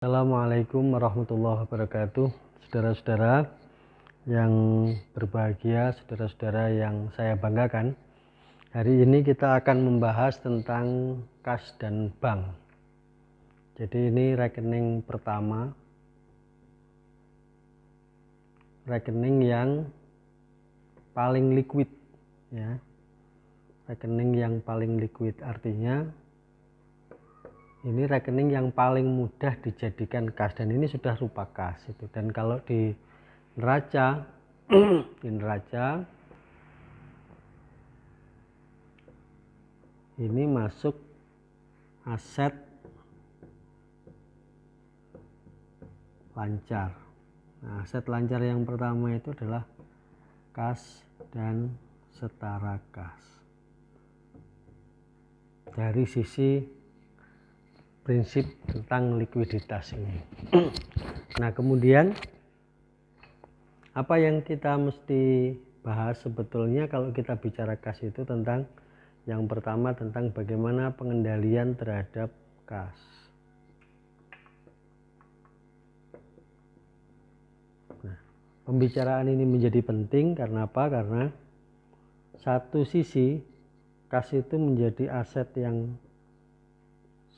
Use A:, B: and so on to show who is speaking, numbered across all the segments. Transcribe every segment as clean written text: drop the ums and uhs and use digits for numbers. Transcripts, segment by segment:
A: Assalamualaikum warahmatullahi wabarakatuh. Saudara-saudara yang berbahagia, saudara-saudara yang saya banggakan, hari ini kita akan membahas tentang kas dan bank. Jadi ini rekening pertama, rekening yang paling liquid ya. Rekening yang paling liquid artinya ini rekening yang paling mudah dijadikan kas, dan ini sudah rupa kas itu. Dan kalau di neraca di neraca ini masuk aset lancar. Nah, aset lancar yang pertama itu adalah kas dan setara kas. Dari sisi prinsip tentang likuiditas ini. Nah, kemudian apa yang kita mesti bahas sebetulnya kalau kita bicara kas itu tentang yang pertama tentang bagaimana pengendalian terhadap kas. Nah, pembicaraan ini menjadi penting karena apa? Karena satu sisi kas itu menjadi aset yang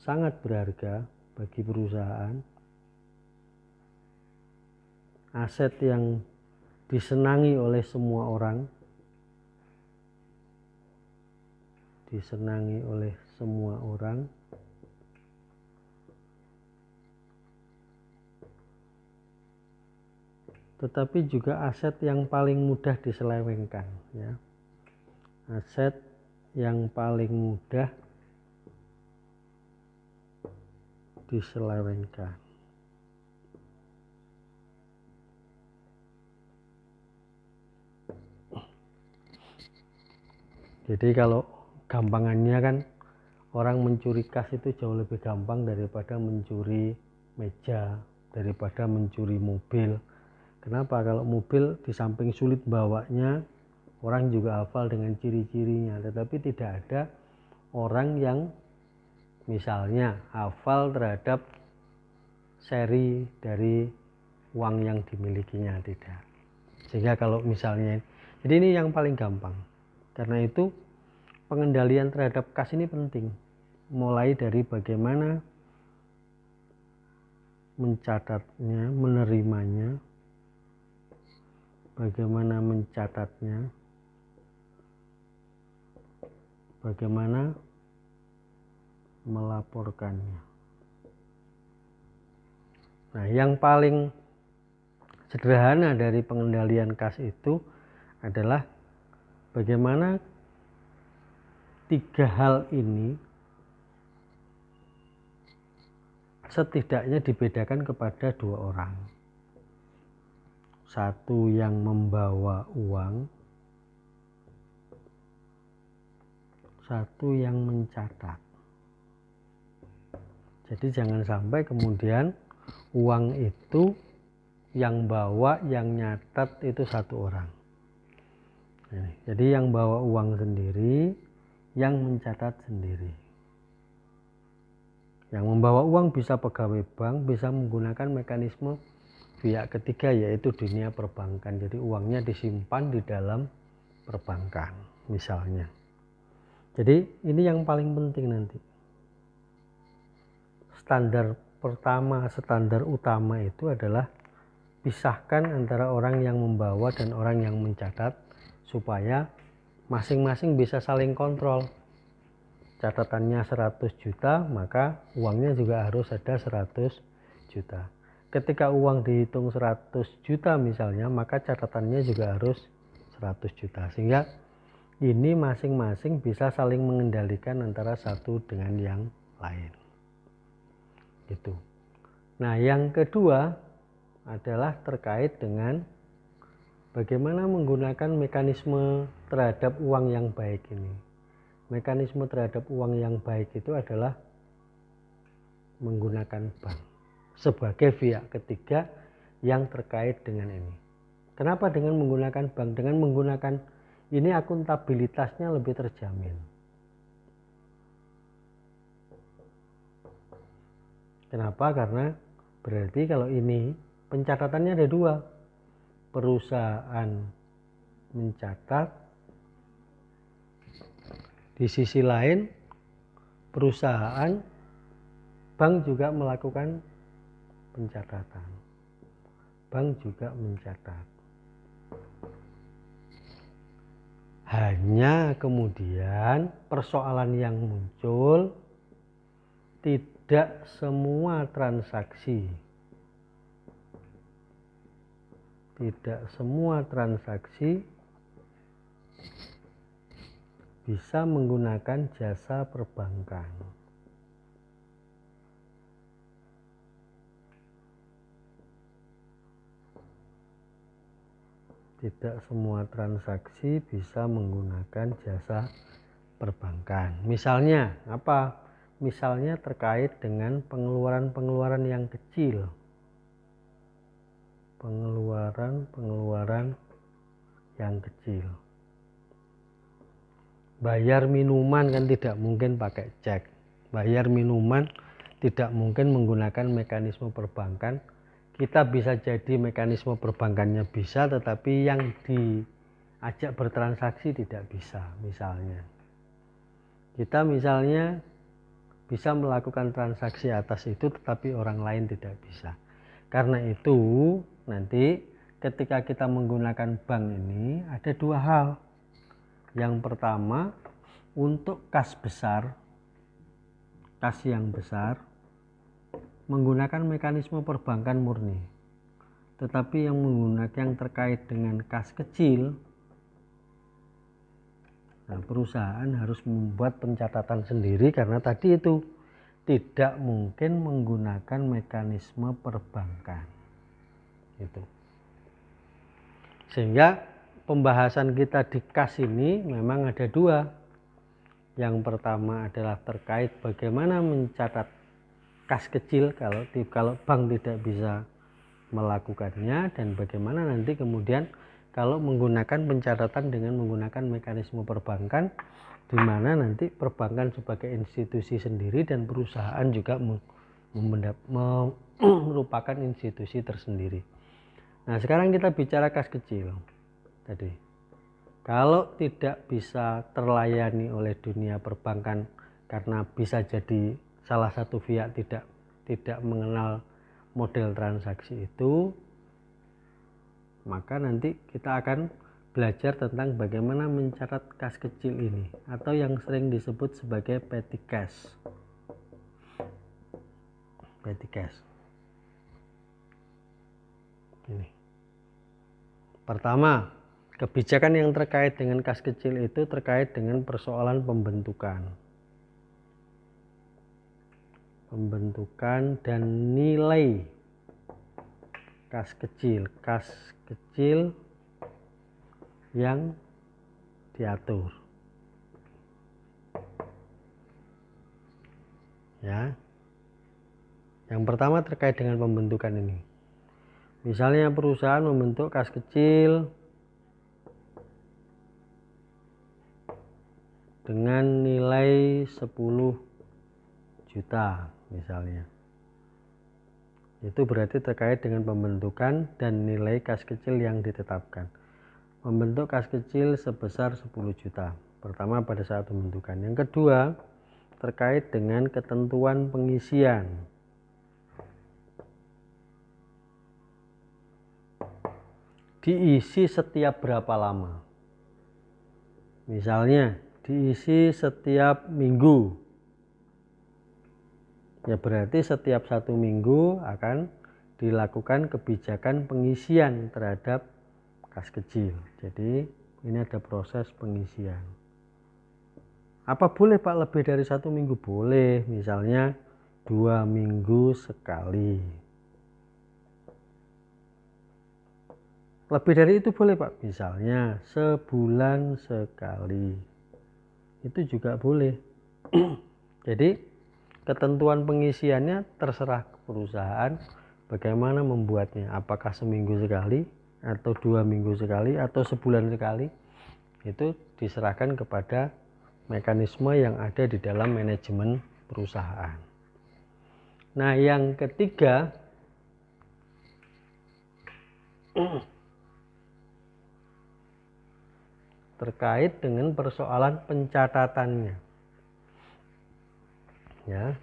A: sangat berharga bagi perusahaan, aset yang disenangi oleh semua orang, tetapi juga aset yang paling mudah diselewengkan ya. Aset yang paling mudah diselewengkan. Jadi kalau gampangannya kan orang mencuri kas itu jauh lebih gampang daripada mencuri meja, daripada mencuri mobil. Kenapa? Kalau mobil di samping sulit bawanya, orang juga hafal dengan ciri-cirinya, tetapi tidak ada orang yang misalnya hafal terhadap seri dari uang yang dimilikinya, tidak. Sehingga kalau misalnya, jadi ini yang paling gampang. Karena itu pengendalian terhadap kas ini penting. Mulai dari bagaimana mencatatnya, menerimanya, bagaimana mencatatnya, bagaimana melaporkannya. Nah, yang paling sederhana dari pengendalian kas itu adalah bagaimana tiga hal ini setidaknya dibedakan kepada dua orang. Satu yang membawa uang, satu yang mencatat. Jadi jangan sampai kemudian uang itu yang bawa, yang nyatat itu satu orang. Jadi yang bawa uang sendiri, yang mencatat sendiri. Yang membawa uang bisa pegawai bank, bisa menggunakan mekanisme pihak ketiga yaitu dunia perbankan. Jadi uangnya disimpan di dalam perbankan misalnya. Jadi ini yang paling penting nanti. Standar pertama, standar utama itu adalah pisahkan antara orang yang membawa dan orang yang mencatat supaya masing-masing bisa saling kontrol. Catatannya 100 juta, maka uangnya juga harus ada 100 juta. Ketika uang dihitung 100 juta misalnya, maka catatannya juga harus 100 juta. Sehingga ini masing-masing bisa saling mengendalikan antara satu dengan yang lain. Gitu. Nah, yang kedua adalah terkait dengan bagaimana menggunakan mekanisme terhadap uang yang baik ini. Mekanisme terhadap uang yang baik itu adalah menggunakan bank sebagai pihak ketiga yang terkait dengan ini. Kenapa dengan menggunakan bank? Dengan menggunakan ini akuntabilitasnya lebih terjamin. Kenapa? Karena Berarti kalau ini pencatatannya ada dua. Perusahaan mencatat, di sisi lain perusahaan bank juga melakukan pencatatan. Bank juga mencatat. Hanya kemudian persoalan yang muncul, tidak semua transaksi bisa menggunakan jasa perbankan. Tidak semua transaksi bisa menggunakan jasa perbankan. Misalnya apa? Misalnya terkait dengan pengeluaran yang kecil. Pengeluaran yang kecil. Bayar minuman kan tidak mungkin pakai cek. Bayar minuman tidak mungkin menggunakan mekanisme perbankan. Kita bisa jadi mekanisme perbankannya bisa, tetapi yang diajak bertransaksi tidak bisa. Misalnya kita bisa melakukan transaksi atas itu, tetapi orang lain tidak bisa. Karena itu nanti ketika kita menggunakan bank ini ada dua hal. Yang pertama, untuk kas yang besar menggunakan mekanisme perbankan murni. Tetapi yang terkait dengan kas kecil, nah, perusahaan harus membuat pencatatan sendiri karena tadi itu tidak mungkin menggunakan mekanisme perbankan. Itu. Sehingga pembahasan kita di kas ini memang ada dua. Yang pertama adalah terkait bagaimana mencatat kas kecil kalau bank tidak bisa melakukannya, dan bagaimana nanti kemudian kalau menggunakan pencatatan dengan menggunakan mekanisme perbankan, di mana nanti perbankan sebagai institusi sendiri dan perusahaan juga merupakan institusi tersendiri. Nah, sekarang kita bicara kas kecil tadi. Kalau tidak bisa terlayani oleh dunia perbankan karena bisa jadi salah satu pihak tidak mengenal model transaksi itu, maka nanti kita akan belajar tentang bagaimana mencatat kas kecil ini, atau yang sering disebut sebagai petty cash. Ini. Pertama, kebijakan yang terkait dengan kas kecil itu terkait dengan persoalan pembentukan dan nilai kas kecil yang diatur. Ya. Yang pertama terkait dengan pembentukan ini. Misalnya perusahaan membentuk kas kecil dengan nilai 10 juta misalnya. Itu berarti terkait dengan pembentukan dan nilai kas kecil yang ditetapkan. Membentuk kas kecil sebesar 10 juta. Pertama pada saat pembentukan. Yang kedua terkait dengan ketentuan pengisian. Diisi setiap berapa lama? Misalnya diisi setiap minggu, ya berarti setiap 1 minggu akan dilakukan kebijakan pengisian terhadap kas kecil. Jadi ini ada proses pengisian. Apa boleh Pak lebih dari 1 minggu? Boleh, misalnya 2 minggu sekali. Lebih dari itu boleh Pak, misalnya sebulan sekali. Itu juga boleh. Jadi ketentuan pengisiannya terserah perusahaan bagaimana membuatnya, apakah seminggu sekali atau 2 minggu sekali atau sebulan sekali. Itu diserahkan kepada mekanisme yang ada di dalam manajemen perusahaan. Nah, yang ketiga terkait dengan persoalan pencatatannya. Ya.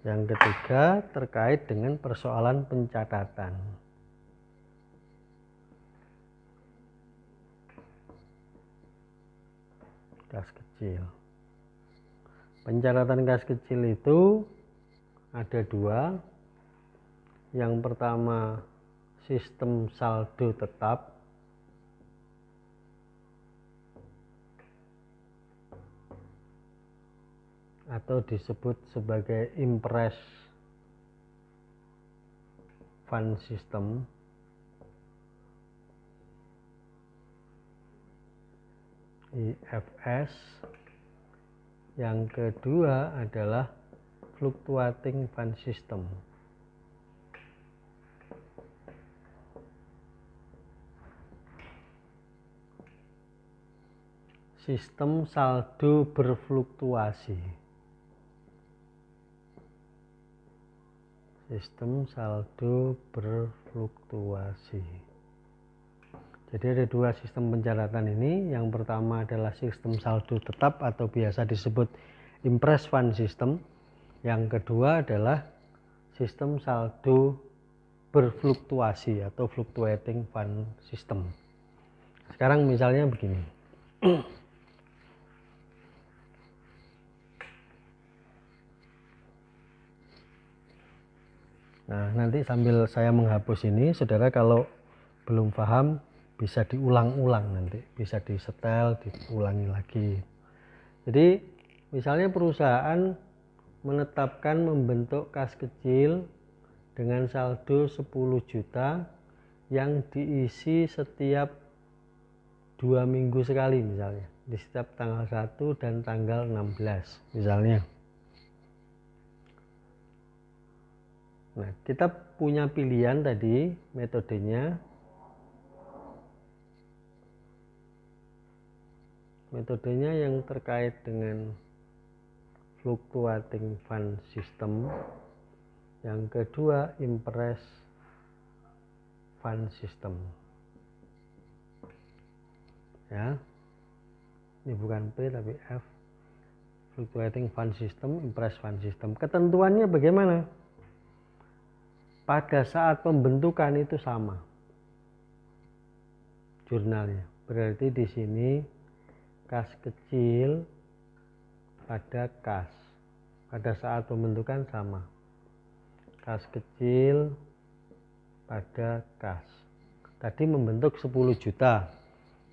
A: Yang ketiga terkait dengan persoalan pencatatan. Kas kecil. Pencatatan kas kecil itu ada dua. Yang pertama sistem saldo tetap. Atau disebut sebagai impress fund system. IFS. Yang kedua adalah fluctuating fund system. Sistem saldo berfluktuasi. Sistem saldo berfluktuasi. Jadi ada dua sistem pencatatan ini. Yang pertama adalah sistem saldo tetap atau biasa disebut impress fund system. Yang kedua adalah sistem saldo berfluktuasi atau fluctuating fund system. Sekarang misalnya begini. Nah, nanti sambil saya menghapus ini, saudara kalau belum paham bisa diulang-ulang nanti, bisa disetel, diulangi lagi. Jadi, misalnya perusahaan menetapkan membentuk kas kecil dengan saldo 10 juta yang diisi setiap 2 minggu sekali misalnya, di setiap tanggal 1 dan tanggal 16 misalnya. Nah, kita punya pilihan tadi metodenya. Metodenya yang terkait dengan fluctuating fund system. Yang kedua, impress fund system. Ya. Ini bukan P tapi F. Fluctuating fund system, impress fund system. Ketentuannya bagaimana? Pada saat pembentukan itu sama jurnalnya. Berarti di sini kas kecil pada kas. Pada saat pembentukan sama. Kas kecil pada kas. Tadi membentuk 10 juta.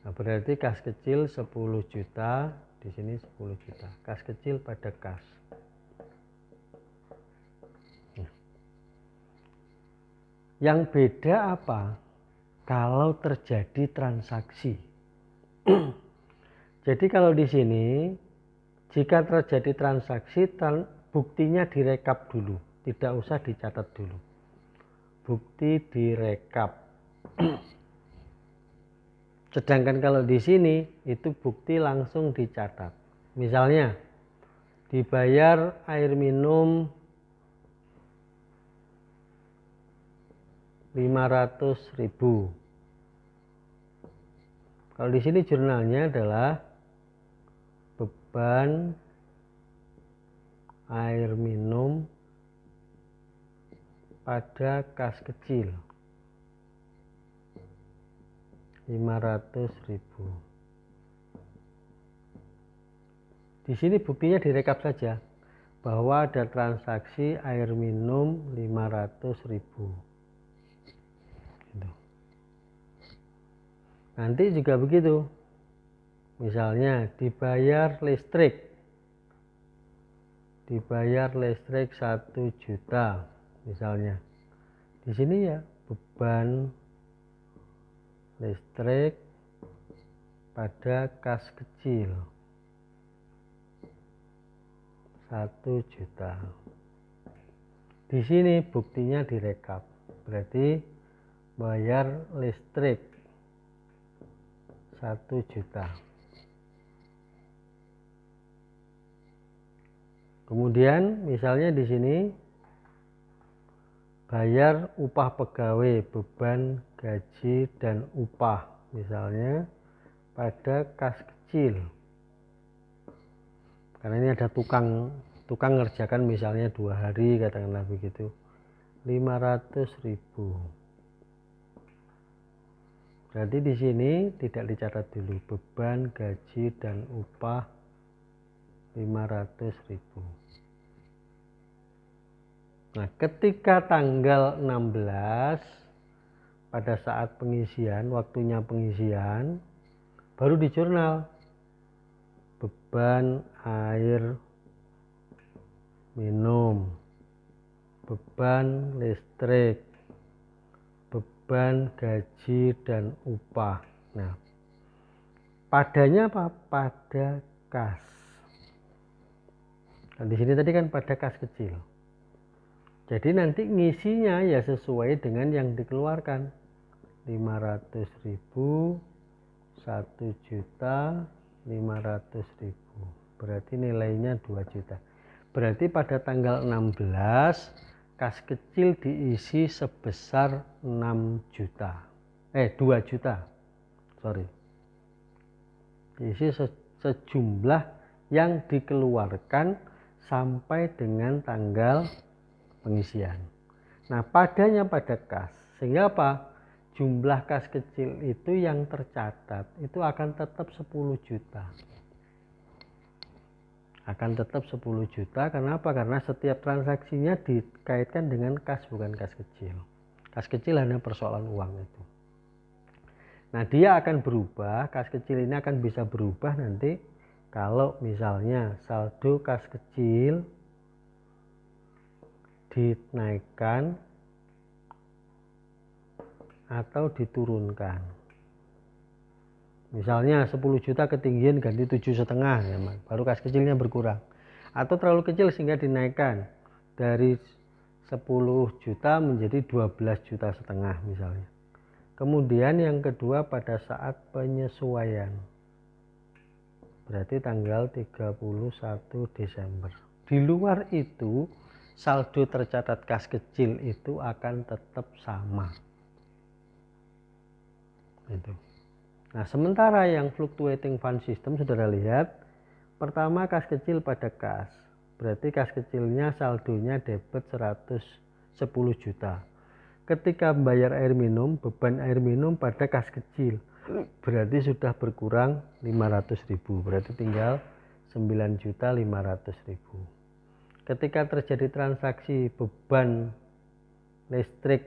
A: Nah, berarti kas kecil 10 juta, di sini 10 juta. Kas kecil pada kas. Yang beda apa? Kalau terjadi transaksi. Jadi kalau di sini jika terjadi transaksi, buktinya direkap dulu, tidak usah dicatat dulu. Bukti direkap. Sedangkan kalau di sini itu bukti langsung dicatat. Misalnya dibayar air minum 500.000. Kalau di sini jurnalnya adalah beban air minum pada kas kecil 500.000. Di sini buktinya direkap saja bahwa ada transaksi air minum 500.000. Nanti juga begitu. Misalnya dibayar listrik 1 juta misalnya. Di sini ya beban listrik pada kas kecil 1 juta. Di sini buktinya direkap. Berarti bayar listrik 1 juta. Kemudian misalnya di sini bayar upah pegawai, beban, gaji, dan upah. Misalnya pada kas kecil. Karena ini ada tukang ngerjakan misalnya 2 hari, katakanlah begitu. 500.000. Berarti di sini tidak dicatat dulu beban, gaji, dan upah 500.000. Nah, ketika tanggal 16 pada saat pengisian, waktunya pengisian, baru di jurnal beban air minum, beban listrik, beban gaji dan upah. Nah, padanya apa? Pada kas. Nah, di sini tadi kan pada kas kecil. Jadi nanti ngisinya ya sesuai dengan yang dikeluarkan. 500.000, 1.500.000. Berarti nilainya 2 juta. Berarti pada tanggal 16 kas kecil diisi sebesar 6 juta. 2 juta. Sorry. Diisi sejumlah yang dikeluarkan sampai dengan tanggal pengisian. Nah, padanya pada kas. Sehingga apa? Jumlah kas kecil itu yang tercatat itu akan tetap 10 juta. Akan tetap 10 juta. Kenapa? Karena setiap transaksinya dikaitkan dengan kas, bukan kas kecil. Kas kecil hanya persoalan uang itu. Nah, dia akan berubah, kas kecil ini akan bisa berubah nanti kalau misalnya saldo kas kecil dinaikkan atau diturunkan. Misalnya 10 juta ketinggian ganti 7,5 ya, baru kas kecilnya berkurang. Atau terlalu kecil sehingga dinaikkan dari 10 juta menjadi 12,5 juta misalnya. Kemudian yang kedua pada saat penyesuaian. Berarti tanggal 31 Desember. Di luar itu saldo tercatat kas kecil itu akan tetap sama. Itu. Nah, sementara yang fluctuating fund system, saudara lihat, pertama kas kecil pada kas. Berarti kas kecilnya saldonya debit 110 juta. Ketika membayar air minum, beban air minum pada kas kecil berarti sudah berkurang 500.000. Berarti tinggal 9.500.000. Ketika terjadi transaksi beban listrik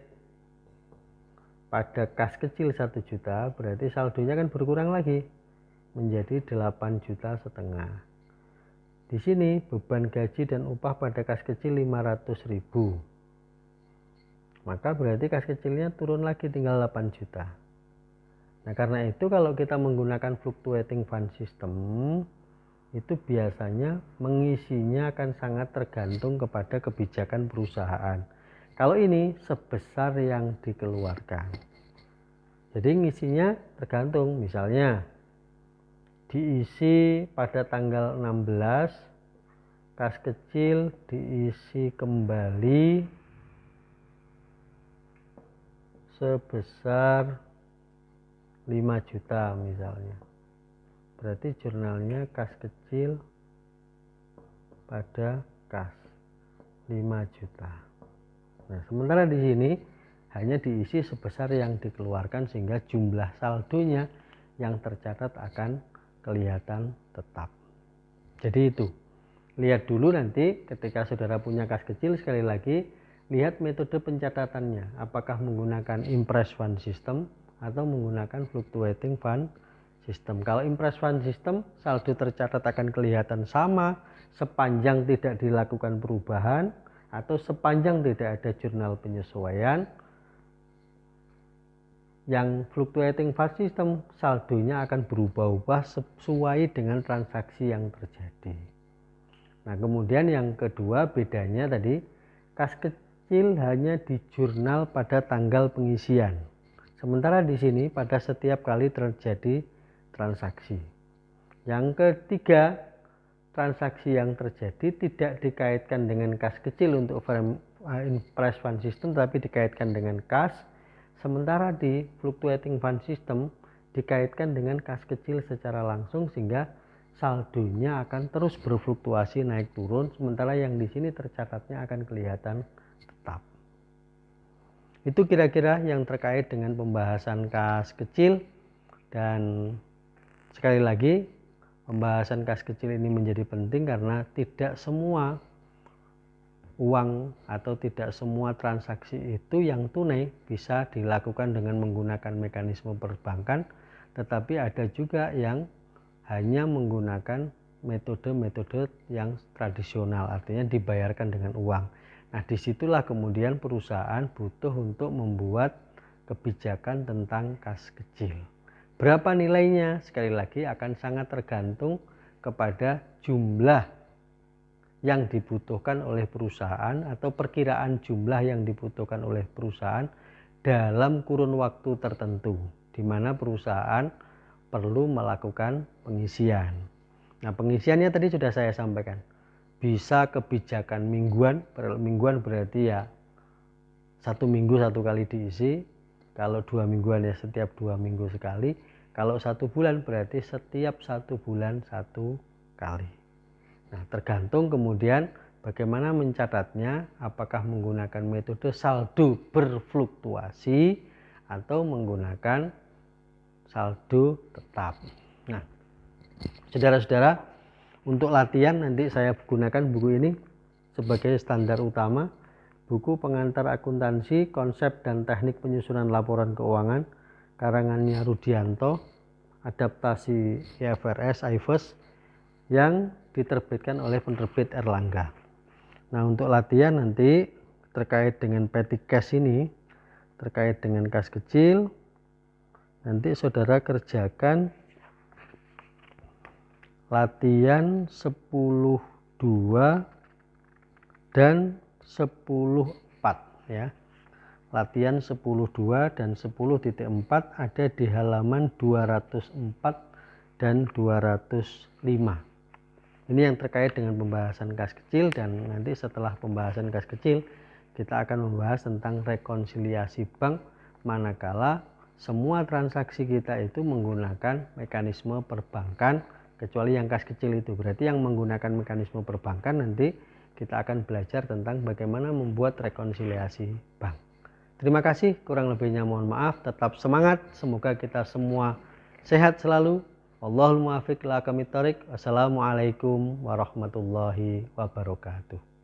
A: pada kas kecil 1 juta, berarti saldonya kan berkurang lagi menjadi 8,5 juta. Di sini beban gaji dan upah pada kas kecil 500.000. Maka berarti kas kecilnya turun lagi tinggal 8 juta. Nah, karena itu kalau kita menggunakan fluctuating fund system, itu biasanya mengisinya akan sangat tergantung kepada kebijakan perusahaan. Kalau ini sebesar yang dikeluarkan. Jadi ngisinya tergantung, misalnya diisi pada tanggal 16, kas kecil diisi kembali sebesar 5 juta misalnya. Berarti jurnalnya kas kecil pada kas 5 juta. Nah, sementara di sini hanya diisi sebesar yang dikeluarkan sehingga jumlah saldonya yang tercatat akan kelihatan tetap. Jadi itu. Lihat dulu nanti ketika saudara punya kas kecil, sekali lagi lihat metode pencatatannya. Apakah menggunakan impress fund system atau menggunakan fluctuating fund system. Kalau impress fund system, saldo tercatat akan kelihatan sama sepanjang tidak dilakukan perubahan atau sepanjang tidak ada jurnal penyesuaian. Yang fluctuating fund system, saldonya akan berubah-ubah sesuai dengan transaksi yang terjadi. Nah, kemudian yang kedua bedanya tadi, kas kecil hanya di jurnal pada tanggal pengisian. Sementara di sini pada setiap kali terjadi transaksi. Yang ketiga, transaksi yang terjadi tidak dikaitkan dengan kas kecil untuk impress fund system tapi dikaitkan dengan kas, sementara di fluctuating fund system dikaitkan dengan kas kecil secara langsung, sehingga saldonya akan terus berfluktuasi naik turun, sementara yang di sini tercatatnya akan kelihatan tetap. Itu kira-kira yang terkait dengan pembahasan kas kecil. Dan sekali lagi, pembahasan kas kecil ini menjadi penting karena tidak semua uang atau tidak semua transaksi itu yang tunai bisa dilakukan dengan menggunakan mekanisme perbankan, tetapi ada juga yang hanya menggunakan metode-metode yang tradisional, artinya dibayarkan dengan uang. Nah, disitulah kemudian perusahaan butuh untuk membuat kebijakan tentang kas kecil. Berapa nilainya? Sekali lagi akan sangat tergantung kepada jumlah yang dibutuhkan oleh perusahaan atau perkiraan jumlah yang dibutuhkan oleh perusahaan dalam kurun waktu tertentu, di mana perusahaan perlu melakukan pengisian. Nah, pengisiannya tadi sudah saya sampaikan. Bisa kebijakan mingguan, berarti ya 1 minggu 1 kali diisi. Kalau 2 mingguan ya setiap 2 minggu sekali. Kalau 1 bulan berarti setiap 1 bulan 1 kali. Nah, tergantung kemudian bagaimana mencatatnya, apakah menggunakan metode saldo berfluktuasi atau menggunakan saldo tetap. Nah, saudara-saudara, untuk latihan nanti saya gunakan buku ini sebagai standar utama, buku pengantar akuntansi, konsep dan teknik penyusunan laporan keuangan, karangannya Rudianto, adaptasi IFRS IFRS yang diterbitkan oleh penerbit Erlangga. Nah, untuk latihan nanti terkait dengan petty cash ini, terkait dengan kas kecil, nanti saudara kerjakan latihan 10.2 dan 10.4 ya. Latihan 10.2 dan 10.4 ada di halaman 204 dan 205. Ini yang terkait dengan pembahasan kas kecil, dan nanti setelah pembahasan kas kecil kita akan membahas tentang rekonsiliasi bank manakala semua transaksi kita itu menggunakan mekanisme perbankan, kecuali yang kas kecil itu. Berarti yang menggunakan mekanisme perbankan nanti kita akan belajar tentang bagaimana membuat rekonsiliasi bank. Terima kasih, kurang lebihnya mohon maaf. Tetap semangat, semoga kita semua sehat selalu. Wallahul muwaffiq ila aqwamit thoriq. Wassalamualaikum warahmatullahi wabarakatuh.